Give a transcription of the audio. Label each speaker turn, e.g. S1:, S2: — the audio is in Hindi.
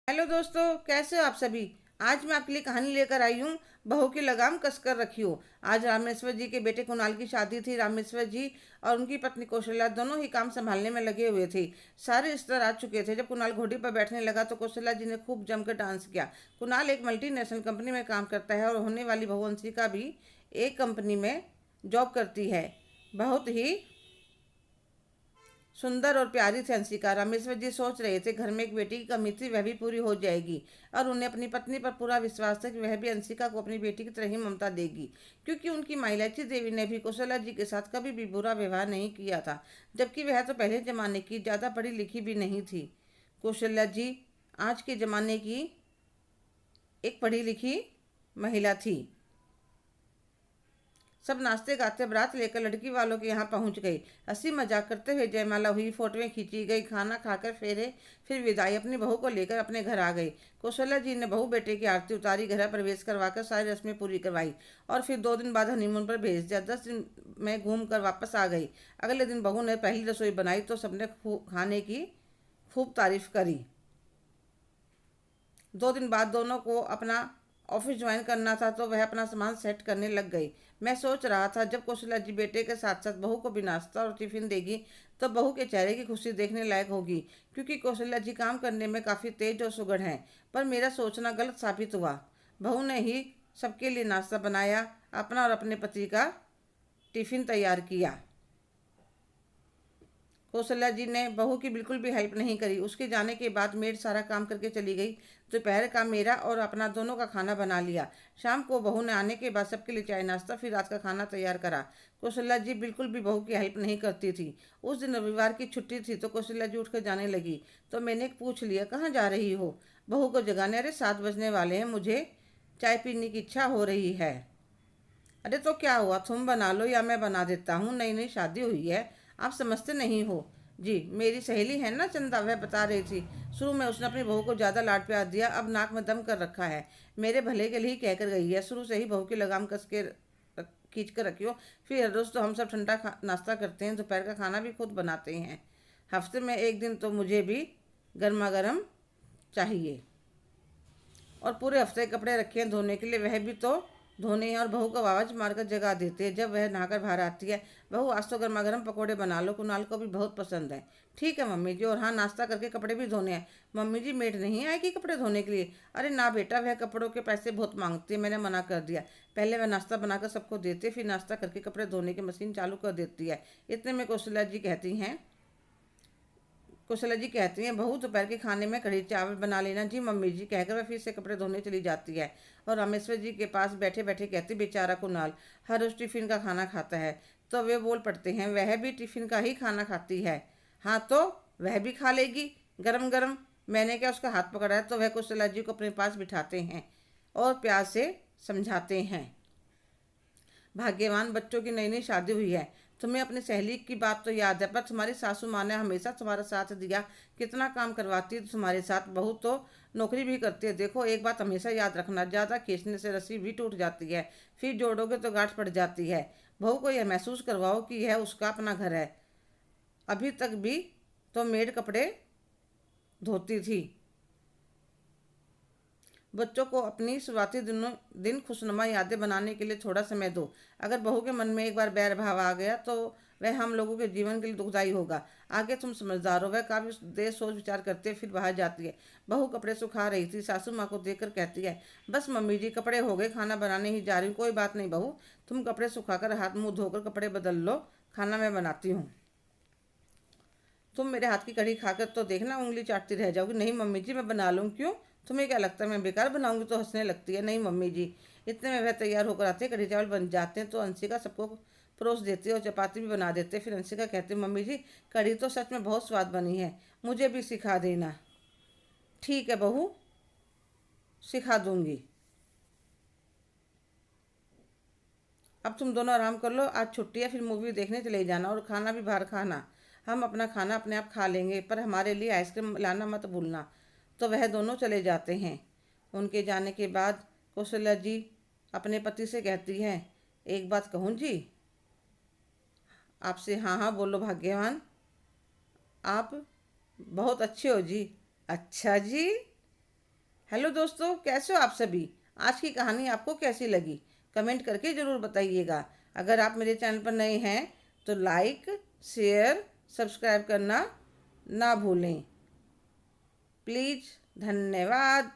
S1: हेलो दोस्तों, कैसे हो आप सभी। आज मैं आपके लिए कहानी लेकर आई हूँ। बहू की लगाम कसकर रखियो। आज रामेश्वर जी के बेटे कुणाल की शादी थी। रामेश्वर जी और उनकी पत्नी कौशल्या दोनों ही काम संभालने में लगे हुए थे। सारे रिश्तेदार आ चुके थे। जब कुणाल घोड़ी पर बैठने लगा तो कौशल्या जी ने खूब जमकर डांस किया। कुणाल एक मल्टीनेशनल कंपनी में काम करता है और होने वाली बहू अंशिका भी एक कंपनी में जॉब करती है। बहुत ही सुंदर और प्यारी थी अंशिका। रामेश्वर जी सोच रहे थे घर में एक बेटी की कमी थी, वह भी पूरी हो जाएगी। और उन्हें अपनी पत्नी पर पूरा विश्वास था कि वह भी अंशिका को अपनी बेटी की तरह ही ममता देगी, क्योंकि उनकी माँ इलायची देवी ने भी कौशल्या जी के साथ कभी भी बुरा व्यवहार नहीं किया था, जबकि वह तो पहले जमाने की ज़्यादा पढ़ी लिखी भी नहीं थी। कौशल्या जी आज के ज़माने की एक पढ़ी लिखी महिला थी। सब नाचते गाते बारात लेकर लड़की वालों के यहाँ पहुँच गई। हंसी मजाक करते हुए जयमाला हुई, फोटोएं खींची गई, खाना खाकर फेरे, फिर विदाई। अपनी बहू को लेकर अपने घर आ गई। कौशल्या जी ने बहू बेटे की आरती उतारी, घर प्रवेश करवाकर सारी रस्में पूरी करवाई और फिर 2 दिन बाद हनीमून पर भेज दिया। 10 दिन में घूम कर वापस आ गई। अगले दिन बहू ने पहली रसोई बनाई तो सबने खाने की खूब तारीफ करी। 2 दिन बाद दोनों को अपना ऑफिस ज्वाइन करना था तो वह अपना सामान सेट करने लग गई। मैं सोच रहा था जब कौशल्या जी बेटे के साथ साथ बहू को भी नाश्ता और टिफिन देगी तो बहू के चेहरे की खुशी देखने लायक होगी, क्योंकि कौशल्या जी काम करने में काफ़ी तेज और सुगढ़ हैं। पर मेरा सोचना गलत साबित हुआ। बहू ने ही सबके लिए नाश्ता बनाया, अपना और अपने पति का टिफिन तैयार किया। कौशल्या जी ने बहू की बिल्कुल भी हेल्प नहीं करी। उसके जाने के बाद मेड सारा काम करके चली गई। दोपहर का मेरा और अपना दोनों का खाना बना लिया। शाम को बहू ने आने के बाद सबके लिए चाय नाश्ता, फिर रात का खाना तैयार करा। कौशल्या जी बिल्कुल भी बहू की हेल्प नहीं करती थी। उस दिन रविवार की छुट्टी थी तो कौशल्या जी उठकर जाने लगी तो मैंने पूछ लिया, कहाँ जा रही हो। बहू को जगाने, अरे 7 बजने वाले हैं, मुझे चाय पीने की इच्छा हो रही है। अरे तो क्या हुआ, तुम बना लो या मैं बना देता हूँ, नई नई शादी हुई है, आप समझते नहीं हो। जी, मेरी सहेली है ना चंदा, वह बता रही थी। शुरू में उसने अपनी बहू को ज़्यादा लाड प्यार दिया, अब नाक में दम कर रखा है। मेरे भले के लिए ही कहकर गई है। शुरू से ही बहू की लगाम कस के खींच कर रखियो। फिर हर रोज़ तो हम सब ठंडा नाश्ता करते हैं, दोपहर का खाना भी खुद बनाते हैं। हफ्ते में एक दिन तो मुझे भी गर्मा गर्म चाहिए। और पूरे हफ्ते के कपड़े रखे हैं धोने के लिए, वह भी तो धोने हैं। और बहू को आवाज़ मारकर जगा देते हैं जब वह नहाकर बाहर आती है। बहू आज तो गर्मा गर्म पकौड़े बना लो, कुणाल को भी बहुत पसंद है। ठीक है मम्मी जी, और हाँ नाश्ता करके कपड़े भी धोने हैं। मम्मी जी मेड नहीं आएगी कपड़े धोने के लिए। अरे ना बेटा, वह कपड़ों के पैसे बहुत मांगती है, मैंने मना कर दिया। पहले वह नाश्ता बनाकर सबको देती है, फिर नाश्ता करके कपड़े धोने की मशीन चालू कर देती है। इतने में कौशल्या जी कहती हैं, बहू दोपहर के खाने में कढ़ी चावल बना लेना। जी मम्मी जी, कहकर वह फिर से कपड़े धोने चली जाती है। और रामेश्वर जी के पास बैठे बैठे कहती, बेचारा कुणाल हर रोज टिफिन का खाना खाता है। तो वे बोल पड़ते हैं, वह भी टिफिन का ही खाना खाती है। हाँ तो वह भी खा लेगी गरम गरम। मैंने क्या उसका हाथ पकड़ा है। तो वह कौशल्या जी को अपने पास बिठाते हैं और प्यार से समझाते हैं, भाग्यवान बच्चों की नई नई शादी हुई है। तुम्हें अपनी सहेली की बात तो याद है, पर तुम्हारी सासू माँ ने हमेशा तुम्हारा साथ दिया, कितना काम करवाती है तुम्हारे साथ। बहू तो नौकरी भी करती है। देखो एक बात हमेशा याद रखना, ज़्यादा खींचने से रस्सी भी टूट जाती है, फिर जोड़ोगे तो गांठ पड़ जाती है। बहू को यह महसूस करवाओ कि यह उसका अपना घर है। अभी तक भी तो मेड कपड़े धोती थी। बच्चों को अपनी शुरुआती दिन खुशनुमा यादें बनाने के लिए थोड़ा समय दो। अगर बहू के मन में एक बार बैर भाव आ गया तो वह हम लोगों के जीवन के लिए दुखदायी होगा। आगे तुम समझदार हो। वह काफ़ी देर सोच विचार करते फिर बाहर जाती है। बहू कपड़े सुखा रही थी। सासू माँ को देखकर कहती है, बस मम्मी जी कपड़े हो गए, खाना बनाने ही जा रही हूँ। कोई बात नहीं बहू, तुम कपड़े सुखाकर हाथ मुँह धोकर कपड़े बदल लो, खाना मैं बनाती हूँ। तुम मेरे हाथ की कढ़ी खाकर तो देखना, उंगली चाटती रह जाओगी। नहीं मम्मी जी मैं बना लूँ। क्यों, तुम्हें क्या लगता है मैं बेकार बनाऊंगी। तो हंसने लगती है। नहीं मम्मी जी। इतने में वह तैयार होकर आते हैं, कढ़ी चावल बन जाते हैं तो अंशिका सबको परोस देती है और चपाती भी बना देते हैं। फिर अंशिका कहती है, मम्मी जी कढ़ी तो सच में बहुत स्वाद बनी है, मुझे भी सिखा देना। ठीक है बहू, सिखा दूंगी। अब तुम दोनों आराम कर लो, आज छुट्टी है, फिर मूवी देखने चले जाना और खाना भी बाहर खाना। हम अपना खाना अपने आप खा लेंगे, पर हमारे लिए आइसक्रीम लाना मत भूलना। तो वह दोनों चले जाते हैं। उनके जाने के बाद कौशल्या जी अपने पति से कहती हैं, एक बात कहूँ जी आपसे। हाँ हाँ बोलो भाग्यवान, आप बहुत अच्छे हो जी। अच्छा जी, हेलो दोस्तों, कैसे हो आप सभी। आज की कहानी आपको कैसी लगी कमेंट करके ज़रूर बताइएगा। अगर आप मेरे चैनल पर नए हैं तो लाइक, शेयर, सब्सक्राइब करना ना भूलें प्लीज़। धन्यवाद।